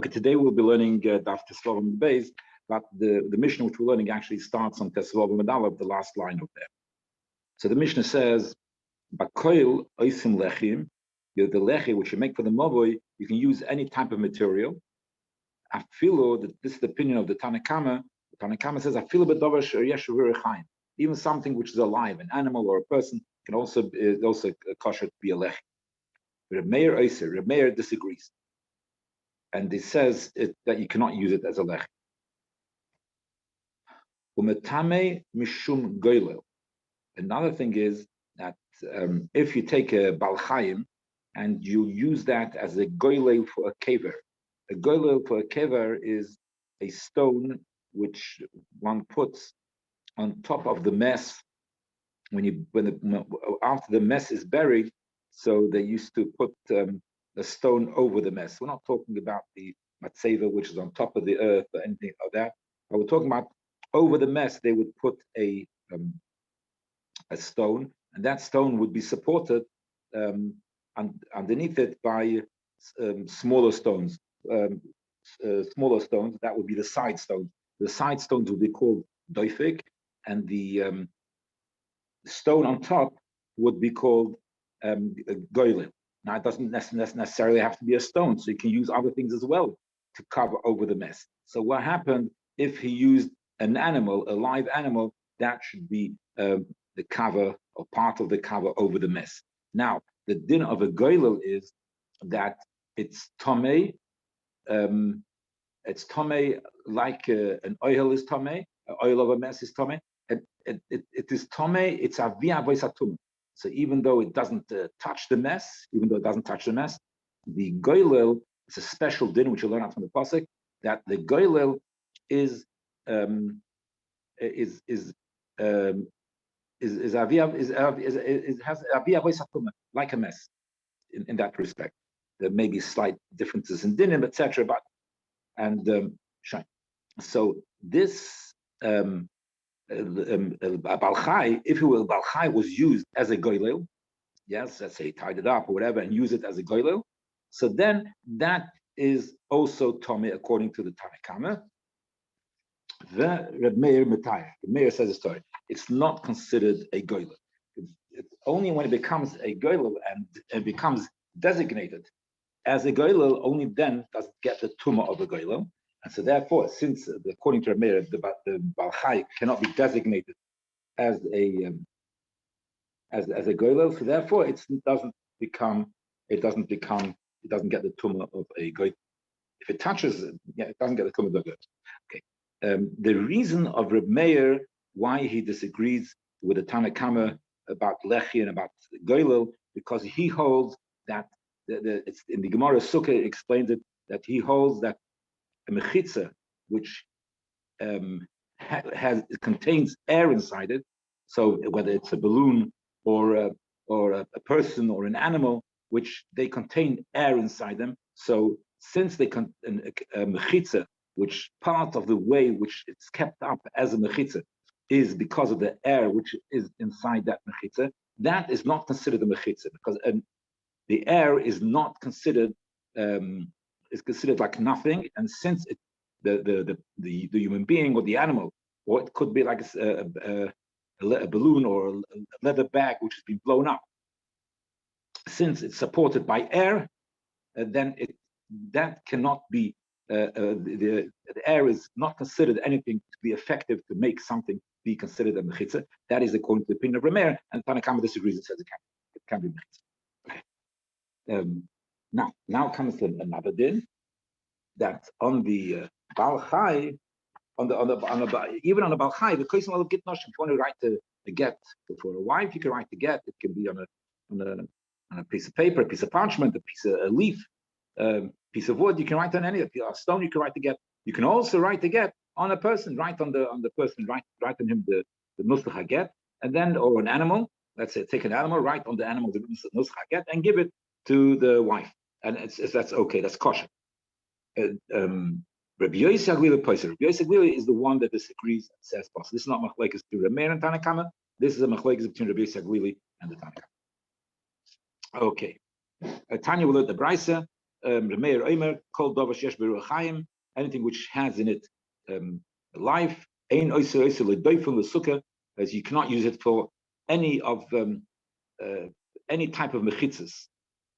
Okay, today we'll be learning Daf Tesvav Beis, but the Mishnah which we're learning actually starts on Tesvav Medalav, the last line of there. So the Mishnah says, "Bakoil oisim lechim," the lechi which you make for the mavoi, you can use any type of material. Afilo, this is the opinion of the Tanakama. The Tanakama says, "Afilo b'davar she'yeshu v'rechaim." Even something which is alive, an animal or a person, can also kosher to be a lechi. Reb Meir disagrees, and he says that you cannot use it as a lechi. Umetame mishum goylel. Another thing is that if you take a balchayim and you use that as a goylel for a kever, a goylel for a kever is a stone which one puts on top of the mess after the mess is buried. So they used to put a stone over the mess. We're not talking about the matzeva, which is on top of the earth or anything like that. But we're talking about over the mess. They would put a stone, and that stone would be supported underneath it by smaller stones. Smaller stones, that would be the side stones. The side stones would be called doifik, and the stone on top would be called goylel. Now, it doesn't necessarily have to be a stone, so you can use other things as well to cover over the mess. So what happened if he used an animal, a live animal, that should be the cover or part of the cover over the mess. Now, the din of a goylel is that it's tomei. It's tomei like an oil is tomei, an oil of a mess is tomei. It is tomei. It's avia voisatum. So even though it doesn't touch the mess, the goylel is a special din which you learn out from the pasuk that the goylel has avia voisatuma, like a mess in that respect. There may be slight differences in dinim, etc. But so this. Balchai, if Balchai was used as a goylel, yes, let's say he tied it up or whatever and use it as a goylel, so then that is also Tomei according to the Tanakama. The Reb Meir Matayah. The Meir says a story. It's not considered a goylel. It's only when it becomes a goylel and it becomes designated as a goylel, only then does it get the tumah of a goylel. And so therefore, since according to Rabbi, the balchai cannot be designated as a goylel, so therefore it doesn't get the tumah of a goylel. If it touches it, it doesn't get the tumah of a goylel. Okay. The reason of Reb Meir why he disagrees with the Tanakama about lechi and about goylel, because he holds that it's in the Gemara Sukkah it explains it that he holds that a mechitza, which contains air inside it, so whether it's a balloon or a person or an animal, which they contain air inside them. So since they contain a mechitza, which part of the way which it's kept up as a mechitza is because of the air which is inside that mechitza, that is not considered a mechitza because the air is not considered. Is considered like nothing, and since the human being or the animal, or it could be like a balloon or a leather bag which has been blown up, since it's supported by air, then that cannot be the air is not considered anything to be effective to make something be considered a mechitza. That is according to the opinion of Reb Meir, and Tanakama disagrees and says it can be mechitza. Okay. Now comes another din that on the balchai, even on the balchai, the kosim will get noshim. If you want to write the get for a wife, you can write the get. It can be on a piece of paper, a piece of parchment, a leaf, piece of wood. You can write on any of a stone. You can write the get. You can also write the get on a person. Write on the person. Write on him the nusach get, and then or an animal. Let's say take an animal, write on the animal the nusach get, and give it to the wife. And that's okay, that's kosher. Rabbi Yosef Aguila is the one that disagrees and says possible. This is not machlekes between Reb Meir and Tanakama. This is a machlekes between Rabbi Yosef Aguila and the Tanakama. Okay. Tanya will learn the Brisa Meir Omer, Kol Davar Sheyesh Beruach Chaim, anything which has in it life, Ein Oisel Oisel L'Doifel L'Sukkah, as you cannot use it for any of any type of mechitzas.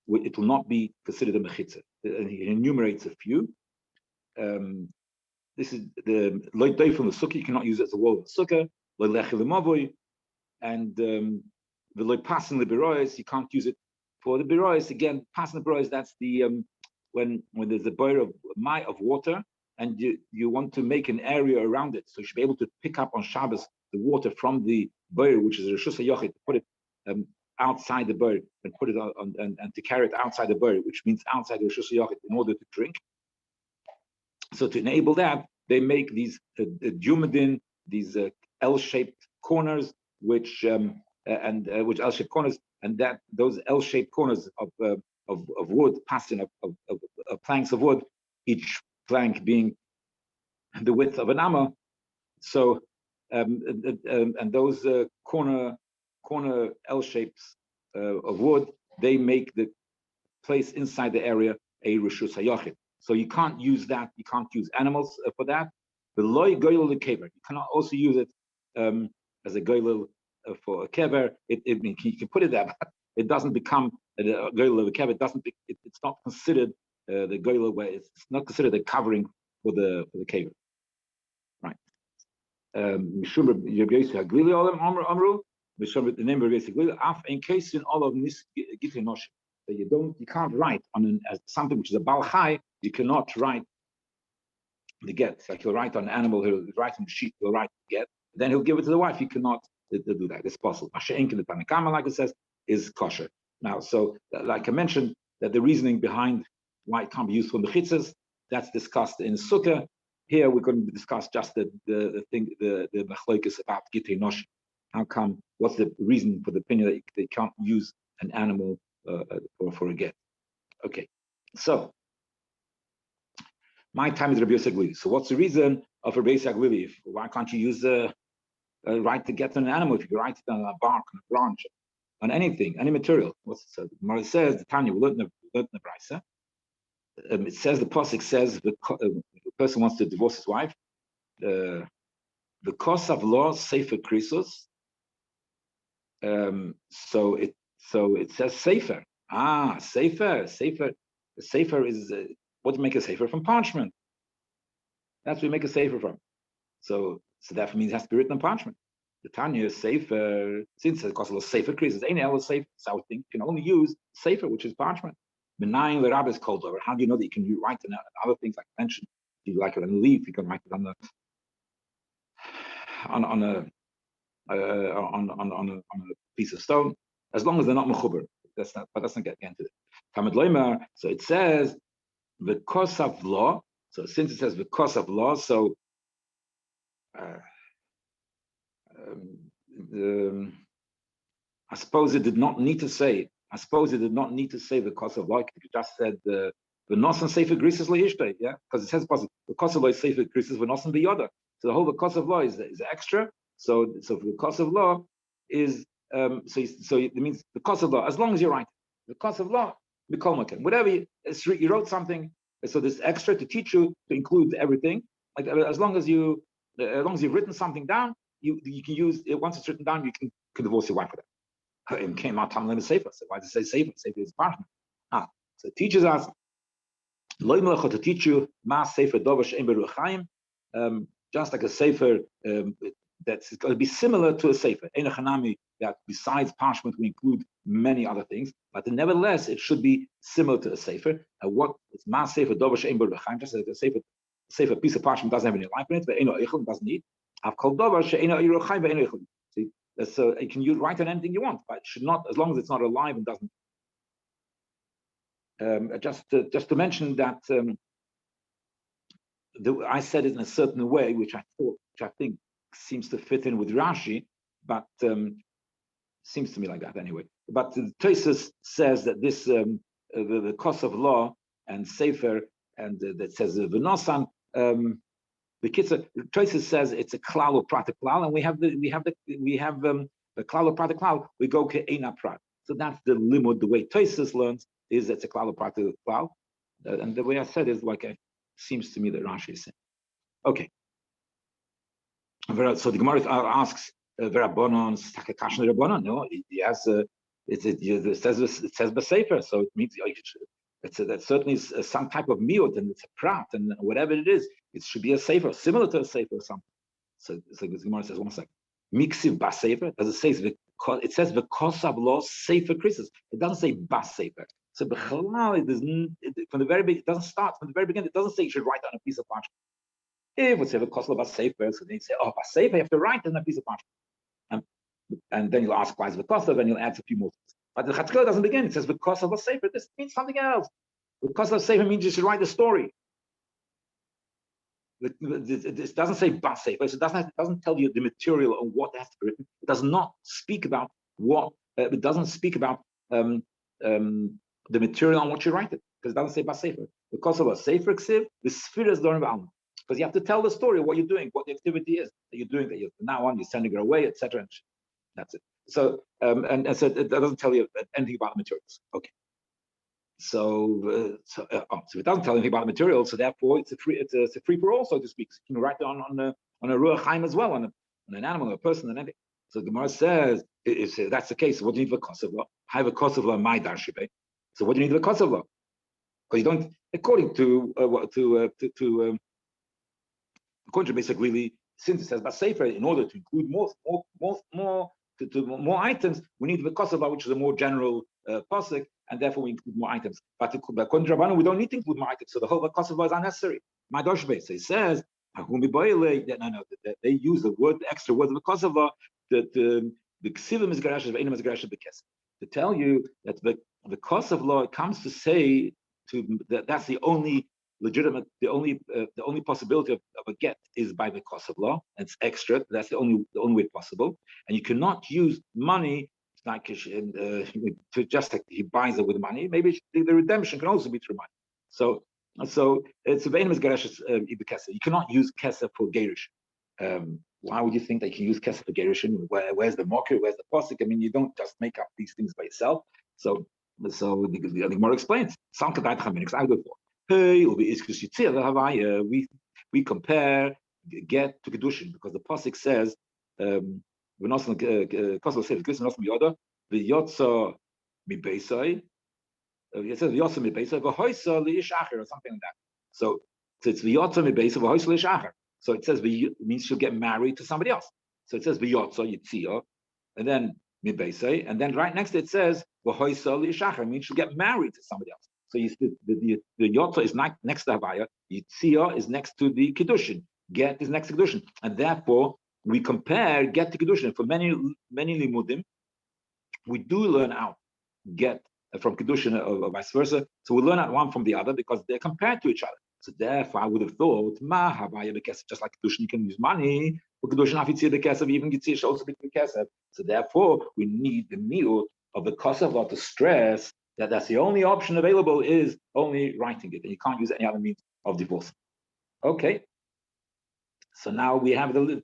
It will not be considered a mechitza. And he enumerates a few. This is the Lo Doifel L'Sukkah. You cannot use it as a wall of Sukkah. Lo Lechel L'Mavoi, and the Lo Pasin L'Berois. You can't use it for the Berois. Again, Pasin L'Berois. That's the when there's a boil of water, and you want to make an area around it, so you should be able to pick up on Shabbos the water from the boil, which is a Reshus HaYochid, to put it outside the boil and put it on and to carry it outside the boil, which means outside the Reshus HaYochid, in order to drink. So to enable that, they make these Jumadin, these L-shaped corners, which L-shaped corners, and that those L-shaped corners of wood, passing of planks of wood, each plank being the width of an amma. So and those corner L shapes of wood, they make the place inside the area a reshus hayachid. So you can't use that. You can't use animals for that. The loy goyel the kever. You cannot also use it as a goyel for a kever. You can put it there, but it doesn't become a goyel of a kever. It's not considered the goyel where it's not considered a covering for the kever. Right. Mishum Yogesi Haglili Olam Amru. Mishum the name of Yogesi Haglili. Af in case in all of this gitinosh. So you can't write on something which is a balchai. You cannot write the get. It's like he'll write on an animal, he'll write on the sheet, he'll write the get, then he'll give it to the wife. You cannot do that. It's possible. Masha'enkin the Tanakama, like it says, is kosher. Now, so like I mentioned, that the reasoning behind why it can't be used for mechitzas, that's discussed in Sukkah. Here we're going to discuss just the machlokes about gitei nosh. How come? What's the reason for the opinion that they can't use an animal for a get? Okay, so my time is Rabbi Yosef Glili. So what's the reason of Rabbi Yosef Glili? Why can't you use write to get on an animal if you can write it on a bark, on a branch, on anything, any material? What's it say? The Gemara says, the Tanya, we learned in the Brisa. It says, the Pasuk says, the person wants to divorce his wife. The cost of law, Sefer Krisos. So it says Sefer. Sefer. Sefer is what do you make a sefer from? Parchment. That's what we make a sefer from. So that means it has to be written on parchment. The Tanya is sefer, since it costs a sefer creases, ain't else sefer. So I would think you can only use sefer, which is parchment. Benign the Rabbi is called over. How do you know that you can write it on other things like I mentioned? If you like it on a leaf, you can write it on a piece of stone, as long as they're not mechuber. But that's not getting into it. Talmud Loimer, so it says the cost of law. So since it says the cost of law, so I suppose it did not need to say. The cost of law. It just said the Nissan sefer grises leishte, yeah, because it says the cost of law is sefer grises for Nissan biyoda. So the whole the cost of law is extra. So the cost of law is so it means the cost of law, as long as you're right, the cost of law, whatever you wrote something, so this extra to teach you to include everything. Like as long as you've written something down, you can use it. Once it's written down, you can divorce your wife with it. It came out Tamlin Sefer. So why does it say Sefer? Sefer is parchment. So it teaches us to teach you Mas Sefer Dover She'en Beruach Chaim, just like a Sefer that's going to be similar to a sefer. Einachanami, that besides parchment we include many other things, but nevertheless it should be similar to a sefer. And what is Mas Sefer Dover She'en Beruach Chaim? Just like a sefer piece of parchment doesn't have any life in it, but Eino Eichel doesn't need. I've called Dover She'eino Beruach Chaim Eino Eichel. See, so you can write on anything you want, but it should not, as long as it's not alive and doesn't. Just to mention that I said it in a certain way, which I think seems to fit in with Rashi, but seems to me like that anyway. But the Tosfos says that this the cost of law and sefer, and that says the Nissan. The Tosfos says it's a klal or prat klal, and we have the klal or prat klal. We go ke eina prat. So that's the limud. The way Tosfos learns is it's a klal or prat klal. And the way I said is like, seems to me that Rashi is saying. Okay. So the Gemara asks, Verabonon, Takakash Rabbanon. No, he has it says Besefer, so it means that certainly is some type of miut, and it's a prat, and whatever it is, it should be a sefer, similar to a sefer or something. So the Gemara says, 1 second. Miksiv Basefer, does it say it says the Kosav law sefer Christus. It doesn't say Basefer. So Bechalal, from the very beginning, it doesn't start from the very beginning. It doesn't say you should write on a piece of parchment. If it's a Kosav Basefer, so they say, oh, Basefer, you have to write on a piece of parchment. And then you'll ask why is the Kosav, and you'll add a few more things. But the Chatzkel doesn't begin. It says the Kosav Basefer. This means something else. The Kosav Basefer means you should write the story. It doesn't say Basefer, so it doesn't tell you the material of what has to be written. It does not speak about what. It doesn't speak about the material on what you write it, because it doesn't say Basefer. Because of a Sefer Ksiv, the sphere is done about, because you have to tell the story of what you're doing, what the activity is that you're doing, that you're now on, you're sending her away, etc. That's it. So and so it doesn't tell you anything about the materials. Okay. So it doesn't tell anything about the material, so therefore it's a free for all, so to speak. So you can write it on a ruach chaim as well, on an animal, a person, and anything. So the Gemara says, if that's the case, what do you need v'kosav lo? Have a kosav lo my darshibe. So what do you need v'kosav lo? Because you don't, according to basically, really, since it says basefer, in order to include more items, we need the kosav, which is a more general pasuk, and therefore we include more items. But according to Rabbanan, we don't need to include more items, so the whole kosav is unnecessary. My doshbe, so he says, they use the extra word of the kosav, the ksivim is garashes, v'einam is garashes b'kesef, to tell you that the kosav law comes to say that's the only legitimate, the only possibility of a get is by the kosav law. It's extra. That's the only way possible. And you cannot use money like to just like he buys it with money. Maybe the redemption can also be through money. So it's venomous gerushes ibekesef. You cannot use kesef for gerish. Why would you think that you can use kesef for gerish? Where's the market? Where's the posik? I mean, you don't just make up these things by yourself. So the Gemara explains. Some kadai chaminix. I go for. We compare get to kedushin because the pasuk says it says or something like that. So it's so it says it means she'll get married to somebody else. So it says and then and then right next to it says it means she'll get married to somebody else. So the yotza is not next to Havaya, Yitzia is next to the Kiddushin, get is next to Kiddushin. And therefore, we compare get to Kiddushin. For many limudim, we do learn out get from Kiddushin or vice versa. So we learn out one from the other because they're compared to each other. So therefore, I would have thought, Ma Havaya Bekesef, just like Kiddushin, you can use money. For Kiddushin, Afitzia Bekesef, even Yitzia should also be Bekesef. So therefore, we need the miut of the kosav to stress that's the only option available is only writing it, and you can't use any other means of divorce. Okay. So now we have we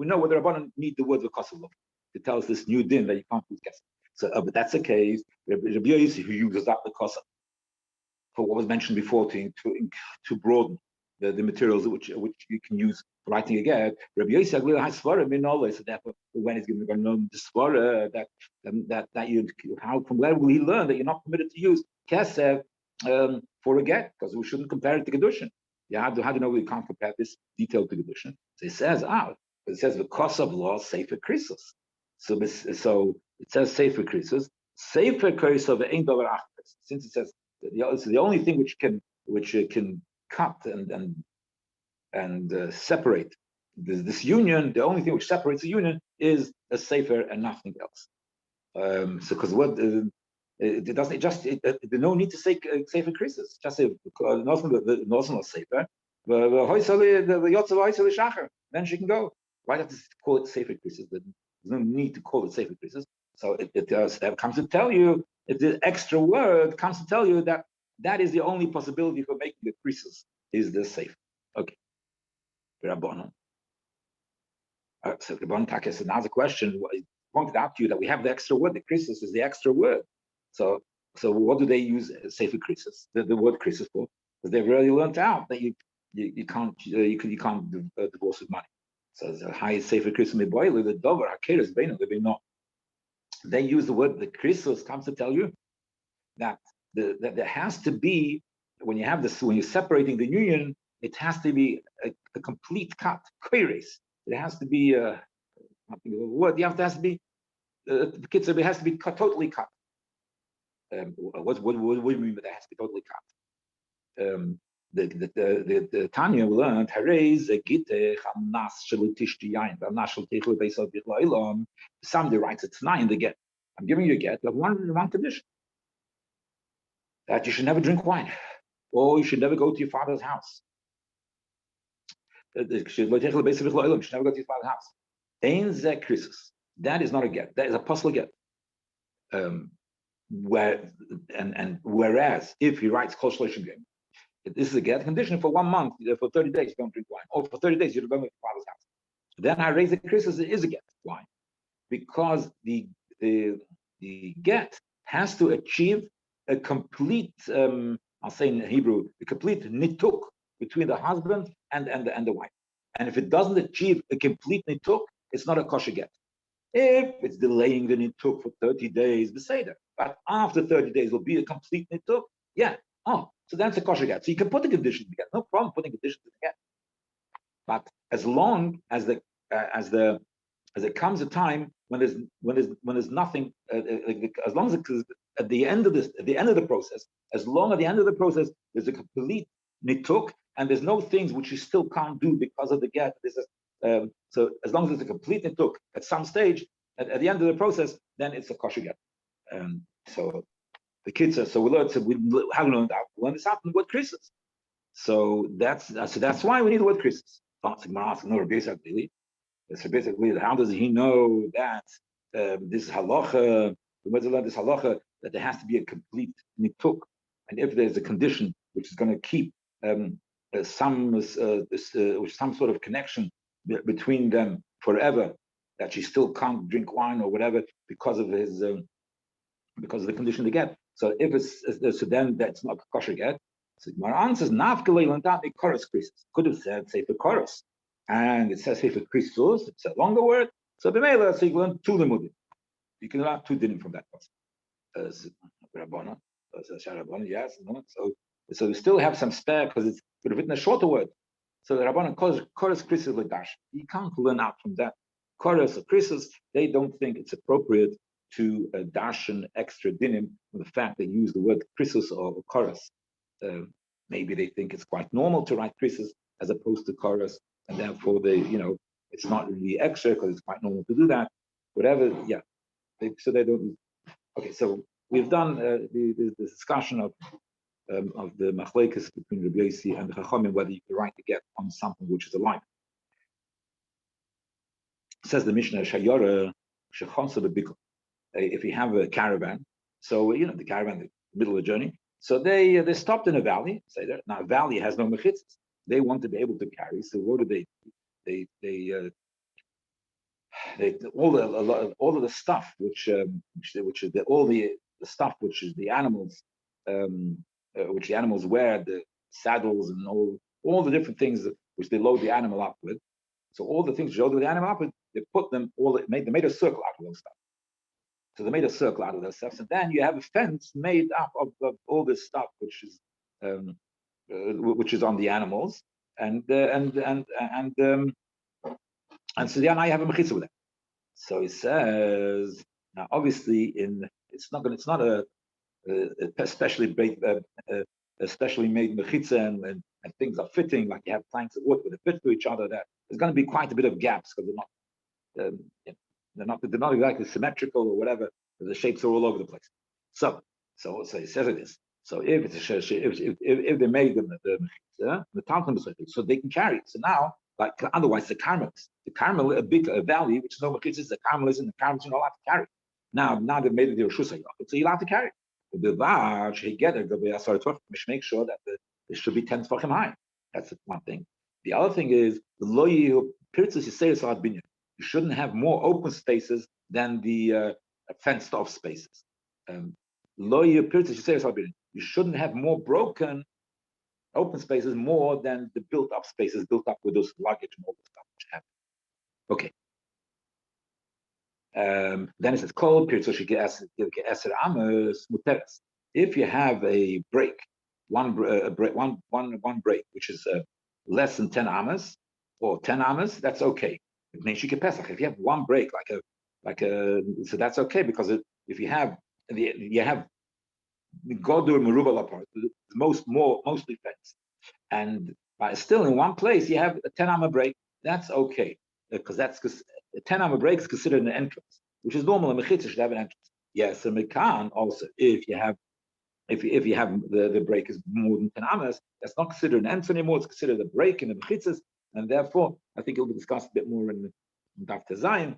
know whether Rabbanan need the word v'kosav to tell us this new din that you can't use kesef. So, but that's the case. Rabbi Yossi, who uses that the kosav for what was mentioned before to broaden the materials which you can use for writing again. Rabbi Yossi Aglila has svara in always. So therefore, when he's going to know the svara that you how from where will he learn that you're not permitted to use kesef for a get because we shouldn't compare it to kedushin. Yeah, how do you know we can't compare this detail to kedushin? So it says it says the kosav law sefer krisus. So it says sefer krisus. Sefer krisus ain't dover achas. Since it says the only thing which can cut and separate this union, the only thing which separates the union is a sefer and nothing else. So because what it doesn't there's no need to say sefer krisis. Just say the sefer. The yotzav shacher. Then she can go. Why not call it sefer krisis? There's no need to call it sefer krisis. So it comes to tell you, if the extra word comes to tell you that is the only possibility for making the krisis is the sefer. Okay. Rabbanon. So Rabbanon Takis, so now the question pointed out to you that we have the extra word. The krisis is the extra word. So So what do they use Sefer Krisus, the word Krisus for? Because they've already learned out that you can't divorce with money. So the highest Sefer Krisus meboile the dover hakeres beinu lebino. They use the word the Krisus comes to tell you that that there has to be, when you're separating the union, it has to be a complete cut, kairos. It has to be word. It has to be it has to be totally cut. What do you mean by that has to be totally cut? The Tanya learned somebody writes a tnai in the get. I'm giving you a get of one condition, that you should never drink wine, or you should never go to your father's house. You should never go to your father's house. That is not a get. That is a possible get. Whereas if he writes kol shloshim yom, this is a get condition for 1 month, for 30 days you don't drink wine, or for 30 days you don't go to your father's house. Then I raise the Christus, it is a get. Why? Because the get has to achieve a complete, I'll say in Hebrew, a complete nituk between the husband and the wife. And if it doesn't achieve a complete nituk, it's not a kosher get. If it's delaying the nituk for 30 days, beseder. But after 30 days will be a complete nituk, yeah. Oh, so that's a kosher get. So you can put a condition together. No problem putting conditions together. But as long as there comes a time when there's nothing, as long as at the end of the process, as long at the end of the process there's a complete nituk and there's no things which you still can't do because of the get. So as long as it's a complete nituk at some stage, at the end of the process, then it's a kosher get. So the kids are, so we learned how we learned out. We learned this out in the word krisis. So that's why we need the word krisis. No, so basically, how does he know that this halacha, this halacha, that there has to be a complete nituk, and if there's a condition which is going to keep some sort of connection between them forever, that she still can't drink wine or whatever because of the condition they get. So if it's so, then that's not kosher get. So my answer is nafkalei landami chorus krisis. Could have said say for chorus, and it says say for Christos. It's a longer word. So b'meila, so you learn two limudim. You can learn two dinim from that person. Rabbana, yes. So we still have some spare because it's would have written a shorter word. So the Rabbana calls chorus krisis l'dash. You can't learn out from that. Chorus or krisis, they don't think it's appropriate to dash an extra dinim with the fact they use the word krisis or chorus. Maybe they think it's quite normal to write krisis as opposed to chorus, and therefore it's not really extra because it's quite normal to do that. Whatever, yeah. So they don't. Okay, so we've done the discussion of the machlekes between Rabbi Yossi and the Chachamim, whether you can write the get on something which is alive. Says the Mishnah, Shayora Shechonsa b'bikol. If you have a caravan, so the caravan in the middle of the journey, so they stopped in a valley. Say that now a valley has no mechitzas. They want to be able to carry. So what do they? They all of the stuff which is all the stuff which is the animals which the animals wear, the saddles and all the different things which they load the animal up with. So all the things they load the animal up with, they put them they made a circle out of those stuff. So they made a circle out of those stuff, and then you have a fence made up of all this stuff which is on the animals, and so then I have a mechitza with that. So he says now, obviously, it's not a especially made mechitza and things are fitting, like you have planks of wood with a fit to each other. That there's going to be quite a bit of gaps because they're not exactly symmetrical or whatever. The shapes are all over the place. So he says it is. So if they made them the mechitza, so they can carry it. So now, like otherwise, the carmel, a big valley which no mechitza, the carmel isn't, the carmel you're not allowed to carry. Now they've made it the Rosh Hashanah, so you're allowed to carry it. The Vaj make sure that it should be 10 tefachim high. That's one thing. The other thing is you shouldn't have more open spaces than the fenced off spaces. You shouldn't have more broken open spaces more than the built-up spaces built up with those luggage and all the stuff which happen. Okay. Then it says, if you have a break, one break, which is less than 10 amas or 10 amas, that's okay. It means you can Pesach. If you have one break, so that's okay, because if you have Godur Merubal apart, mostly fenced, and still in one place you have a 10 amma break, that's okay, because a 10 amma break is considered an entrance, which is normal. A mechitza should have an entrance. Yes, a mekan also, if you have the break is more than 10 amas, that's not considered an entrance anymore. It's considered a break in the mechitzas, and therefore I think it will be discussed a bit more in Daf Tezayin.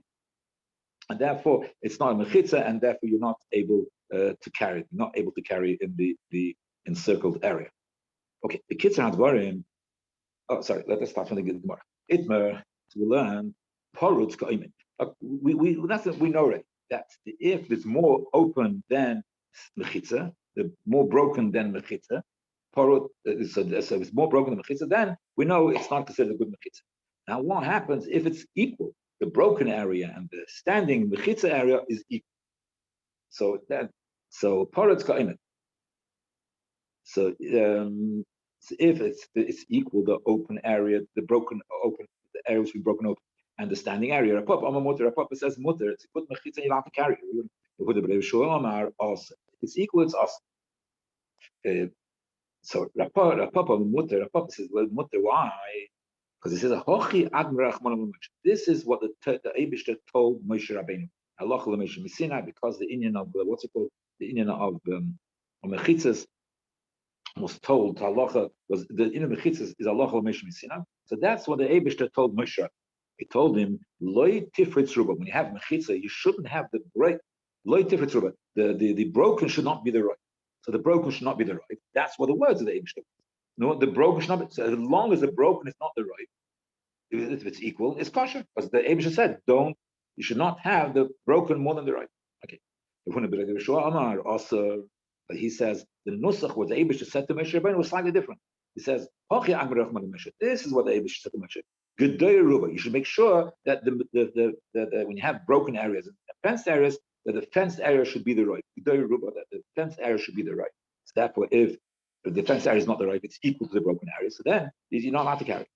And therefore it's not a mechitza, and therefore you're not able to carry in the encircled area. Okay, the kids are dvarim. Oh, sorry. Let us start from the Gemara. Itmer, to learn porutz kaimin. We know already that if it's more open than mechitza, the more broken than mechitza, porut. So it's more broken than mechitza, then we know it's not considered a good mechitza. Now, what happens if it's equal? The broken area and the standing mechitza area is equal. So porutz kaimin. So if it's equal, the open area, the area which we broken open, and the standing area. Rapapa says mutter. It's a good mechitza, you don't have to carry it. Also, it's equal. It's us. So Rapapa says, well, mutter, why? Because it says hochi admerach. This is what the Eibishter told Moshe Rabbeinu. Allah l'Moshe Sinai, because the Indian of what's it called? The Indian of mechitzas was told halacha was the inner mechitzas is halacha l'Moshe Sinai. So that's what the Eibishter told Moshe. He told him, loy tifritz ruba. When you have mechitza, you shouldn't have the break. Loy tifritz ruba. The broken should not be the right. So the broken should not be the right. That's what the words of the Eibishter. No, the broken should not be. So as long as the broken is not the right, if it's equal, it's kosher. Because the Eibishter said, you should not have the broken more than the right. Okay. Also, he says the nusach what the Eibishter said to Moshe Rabbeinu was slightly different. He says, this is what the Eibishter said to Moshe. You should make sure that the when you have broken areas and fenced areas, that the fenced area should be the right. That the fenced area should be the right. So therefore, if the fenced area is not the right, it's equal to the broken area. So then you're not allowed to carry.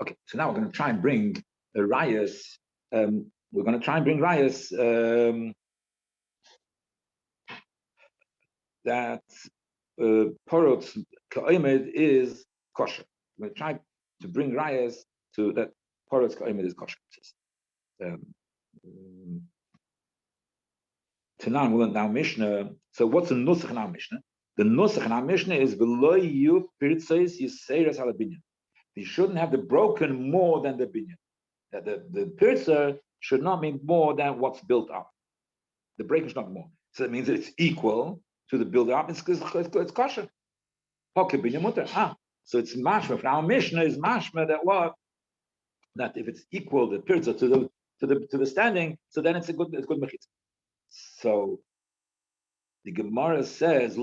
Okay, so now we're going to try and bring rayas. We're going to try and bring rayas that porotz ka'omed is kosher. We're going to try to bring rayas to that porotz ka'omed is kosher. Tanan, we learned now Mishnah. So what's the nusach in our Mishnah? The nusach in our Mishnah is below you pirtzos yiseiras al binyan. You shouldn't have the broken more than the binyan. That the pirza should not be more than what's built up. The breaking should not be more. So that means that it's equal to the build up. It's kosher. So it's mashma. For our Mishnah is mashma that what? That if it's equal the pirza to the standing, so then it's good mechitza. So the Gemara says,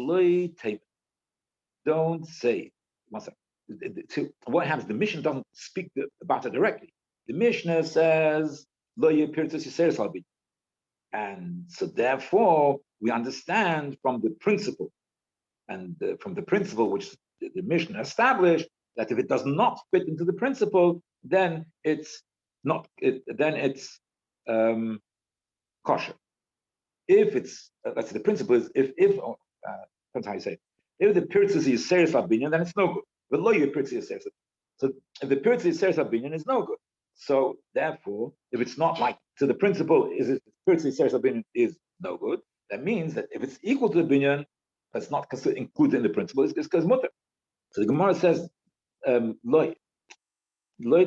don't say. What happens? The Mishnah doesn't speak about it directly. The Mishnah says, and so therefore we understand from the principle, and from the principle which the Mishnah established, that if it does not fit into the principle, then it's not. Then it's kosher. If it's let's say the principle is if depends how you say it. If the pirtzis is serious binyan, then it's no good. But lo pirtzis is serious. So if the pirtzis is serious binyan, it's no good. So therefore, if it's not like so, the principle is if the pirtzis serious binyan is no good. That means that if it's equal to the binyan, that's not included in the principle. It's because mutter. So the Gemara says, lo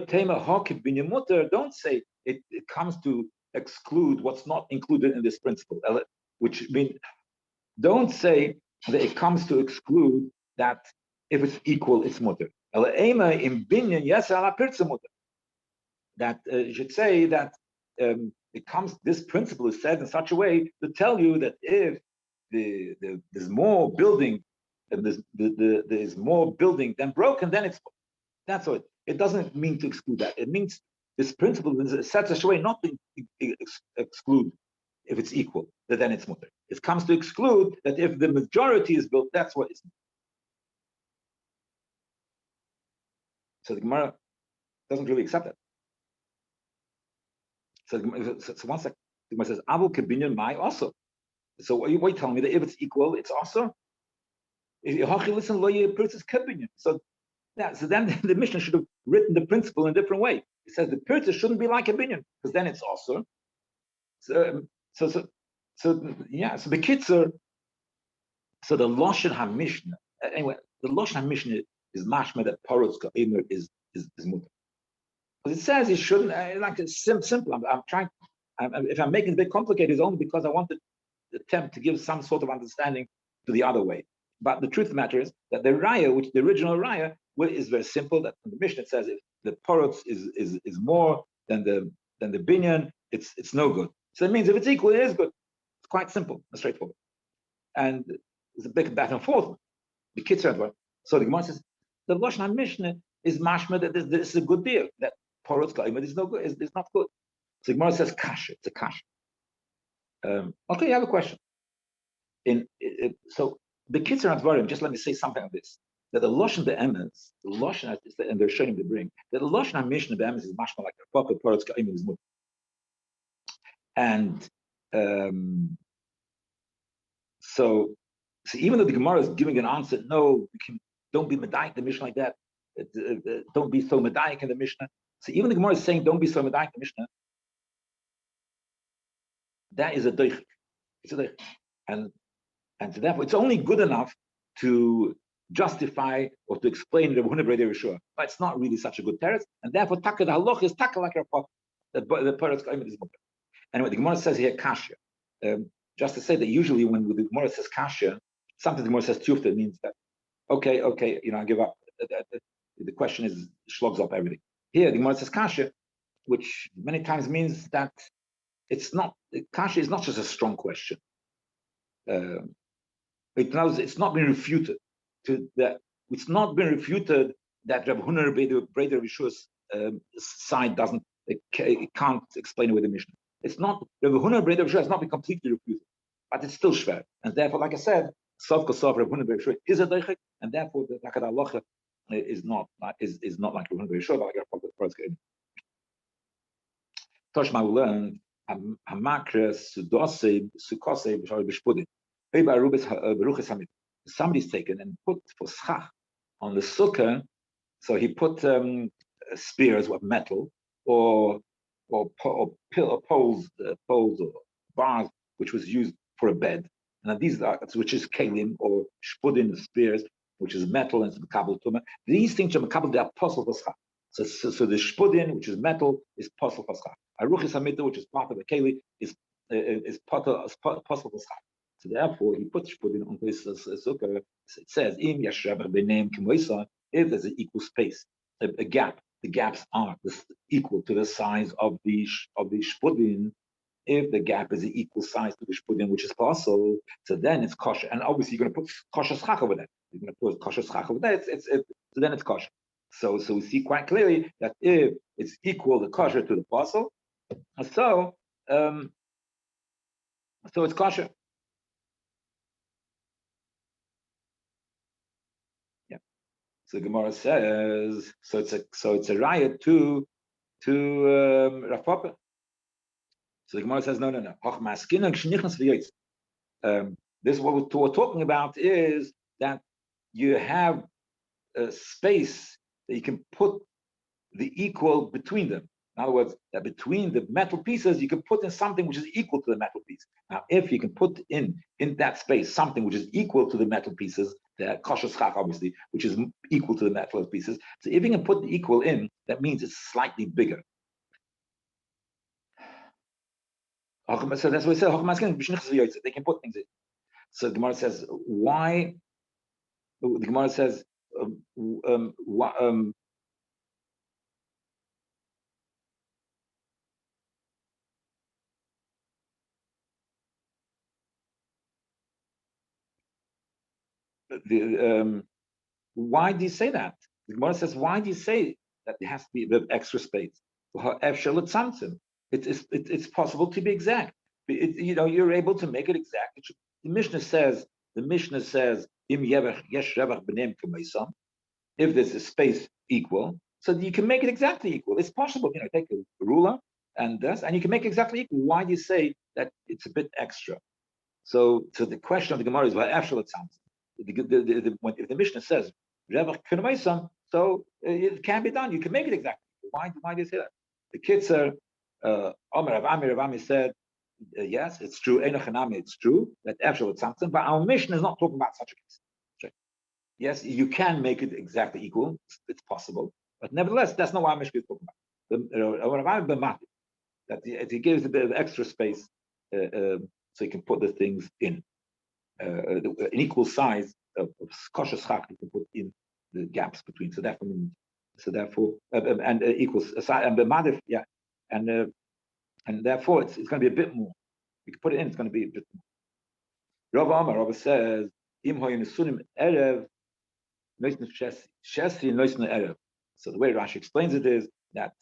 tema hakib binyan mutter. Don't say it comes to exclude what's not included in this principle, which means don't say that it comes to exclude that if it's equal, it's mutter. In binyan, yes, ala pirza mutter. That you should say that it comes. This principle is said in such a way to tell you that if there's more building, and there's more building than broken, then it's that's what it doesn't mean to exclude that. It means this principle is set such a way not to exclude if it's equal, that then it's mutter. It comes to exclude that if the majority is built, that's what is. So the Gemara doesn't really accept that. So one second, the Gemara says, "Abu kebinyan mai also." So what are you telling me that if it's equal, it's also? So yeah, so then the Mishnah should have written the principle in a different way. It says the purchase shouldn't be like a binyan, because then it's also. So yeah. So the Bekitzer. So the Lashon HaMishnah. Anyway, the Lashon HaMishnah is mashma that parotz ka'emer is mutter. Because it says it shouldn't. Like it's simple. I'm trying. If I'm making it a bit complicated, it's only because I want to attempt to give some sort of understanding to the other way. But the truth of the matter is that the raya, which the original raya, is very simple. That the Mishnah says if the parotz is more than the binyan, it's no good. So it means if it's equal, it is good. It's quite simple and straightforward. And it's a big back and forth. The kids are so the Gemara says the Lashon HaMishnah is mashma that this is a good deal. That parotz ka'imad is no good. Is not good. So the Gemara says kasha. It's a kasha. Okay, you have a question. So the kids are advarim. Just let me say something on this. That the Lashon be'emes, the Lashon, and they're showing the bring that the Lashon HaMishnah be'emes is mashma like a proper parotz ka'imad is mutter. And so even though the Gemara is giving an answer, no, don't be medayik the Mishnah like that. Don't be so medayik in the Mishnah. So even the Gemara is saying, don't be so medayik in the Mishnah. That is a doich. It's a doich. And so therefore, it's only good enough to justify or to explain the Hunab Reder Rishua. But it's not really such a good teretz. And therefore, taka the halach is taka like a pot. The parotz ka'imad is mutter. Anyway, the Gemara says here kasha. Just to say that usually when the Gemara says kasha, sometimes the Gemara says tufta means that okay, I give up. The question is shlogs up everything. Here the Gemara says kasha, which many times means that it's not kasha is not just a strong question. It's not been refuted it's not been refuted that Rav Huna Breder Rishua's side it can't explain away the Mishnah. It's not Rav Huna Breder Rishua has not been completely refuted, but it's still shver. And therefore, like I said, Sof Kosof Rav Huna Breder Rishua is a deichik, and therefore the Takad Halacha is not like Rav Huna Breder Rishua, but like a first game. Toshma will learn Hamakres Sudose Sukose B'Shari B'Shpudin. Somebody's taken and put for schach on the sukkah, so he put spears of metal or poles or bars, which was used for a bed. Now these are, which is kalim or shpudin spears, which is metal and makabel tuma. These things are makabel, they are apostle for schach. So the shpudin, which is metal, is apostle for schach. Aruchis hamita, which is part of the keli, is apostle for schach. So therefore, he puts shpudin onto his sukkah. It says, "Im yashreber b'neim k'moisa." If there's an equal space, a gap, the gaps are equal to the size of the shpudin. If the gap is an equal size to the shpudin, which is possible, so then it's kosher. And obviously, you're going to put kosher schach over that. You're going to put kosher schach over that. So then it's kosher. So we see quite clearly that if it's equal the kosher to the possible, so it's kosher. So the Gemara says, so it's a riot to Rav Papa. So the Gemara says, no. This what we're talking about is that you have a space that you can put the equal between them. In other words, that between the metal pieces, you can put in something which is equal to the metal piece. Now, if you can put in that space something which is equal to the metal pieces, the kosher schach, obviously, which is equal to the metal pieces. So if you can put the equal in, that means it's slightly bigger. So that's what it says. They can put things in. So the Gemara says, why? The Gemara says, why do you say that? The Gemara says, why do you say that there has to be the extra space? It's possible to be exact. You're able to make it exact. The Mishnah says, if there's a space equal, so you can make it exactly equal. It's possible. Take a ruler and you can make it exactly equal. Why do you say that it's a bit extra? So the question of the Gemara is, well, actually, it sounds. If the Mishnah says so it can be done. You can make it exactly. Why do you say that? The Kitzer, Rav Ami said, yes, it's true. It's true that actually it's something, but our Mishnah is not talking about such a case. Yes, you can make it exactly equal. It's possible, but nevertheless, that's not what our Mishnah is talking about. That it gives a bit of extra space, so you can put the things in an equal size of kosher schach. You can put in the gaps between. So therefore, equals and the madif, yeah, and therefore it's going to be a bit more. You can put it in. It's going to be a bit more. Rabbi says, Im hoyin erev. So the way Rashi explains it is that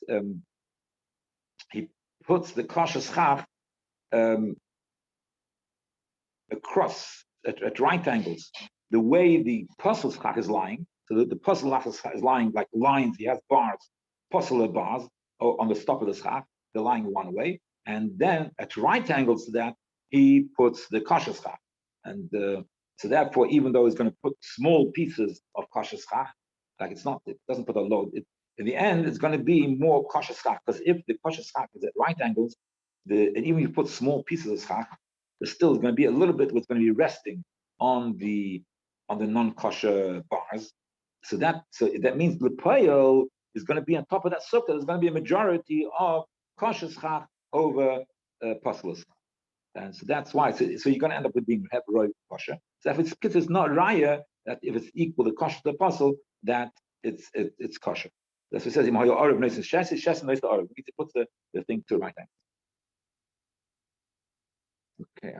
he puts the kosher schach across at right angles. The way the puzzle schach is lying, so that the puzzle schach is lying like lines. He has bars, puzzle bars on the top of the schach. They're lying one way, and then at right angles to that, he puts the kosher schach, and so therefore, even though it's going to put small pieces of kosher schach, like it doesn't put a load. In the end, it's going to be more kosher schach, because if the kosher schach is at right angles, and even if you put small pieces of schach, there's still going to be a little bit what's going to be resting on the non-kosher bars. So that means the pile is going to be on top of that sukkah. There's going to be a majority of kosher schach over puzzle schach. And so that's why. So you're going to end up with being heveroi kosher. So if it's not raya, that if it's equal to kosher to the puzzle, that it's kosher. That's what it says. We need to put the thing to the right angle. Okay.